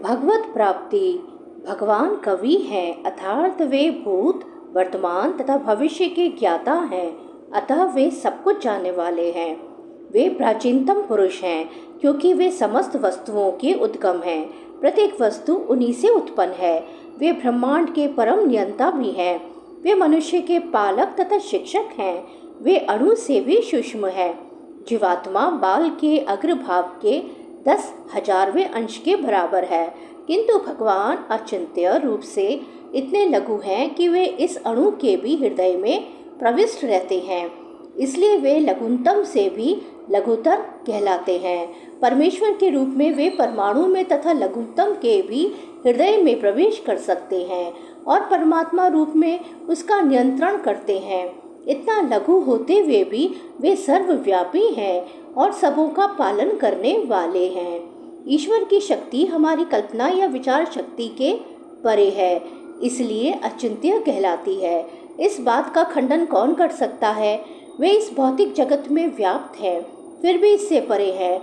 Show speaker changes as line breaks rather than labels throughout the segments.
भगवत प्राप्ति। भगवान कवि हैं, अर्थात वे भूत, वर्तमान तथा भविष्य के ज्ञाता हैं, अतः वे सब कुछ जानने वाले हैं। वे प्राचीनतम पुरुष हैं क्योंकि वे समस्त वस्तुओं के उद्गम हैं। प्रत्येक वस्तु उन्हीं से उत्पन्न है। वे ब्रह्मांड के परम नियंता भी हैं। वे मनुष्य के पालक तथा शिक्षक हैं। वे अणु से भी सूक्ष्म हैं। जीवात्मा बाल के अग्रभाग के 10,000वें अंश के बराबर है, किंतु भगवान अचिंत्य रूप से इतने लघु हैं कि वे इस अणु के भी हृदय में प्रविष्ट रहते हैं। इसलिए वे लघुतम से भी लघुतर कहलाते हैं। परमेश्वर के रूप में वे परमाणु में तथा लघुतम के भी हृदय में प्रवेश कर सकते हैं और परमात्मा रूप में उसका नियंत्रण करते हैं। इतना लघु होते हुए भी वे सर्वव्यापी हैं और सबों का पालन करने वाले हैं। ईश्वर की शक्ति हमारी कल्पना या विचार शक्ति के परे है, इसलिए अचिंत्य कहलाती है। इस बात का खंडन कौन कर सकता है? वे इस भौतिक जगत में व्याप्त हैं, फिर भी इससे परे हैं।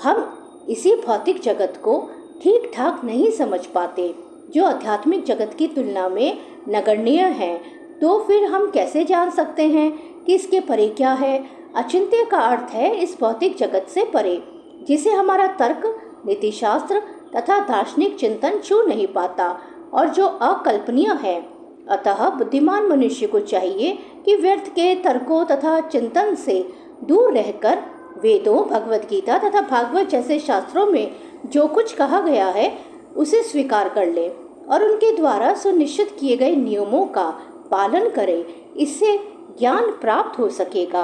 हम इसी भौतिक जगत को ठीक ठाक नहीं समझ पाते, जो आध्यात्मिक जगत की तुलना में नगण्य है। तो फिर हम कैसे जान सकते हैं कि इसके परे क्या है? अचिंत्य का अर्थ है इस भौतिक जगत से परे, जिसे हमारा तर्क, नीतिशास्त्र तथा दार्शनिक चिंतन छू नहीं पाता और जो अकल्पनीय है। अतः बुद्धिमान मनुष्य को चाहिए कि व्यर्थ के तर्कों तथा चिंतन से दूर रहकर वेदों, भगवत गीता तथा भागवत जैसे शास्त्रों में जो कुछ कहा गया है उसे स्वीकार कर ले और उनके द्वारा सुनिश्चित किए गए नियमों का पालन करे। इससे ज्ञान प्राप्त हो सकेगा।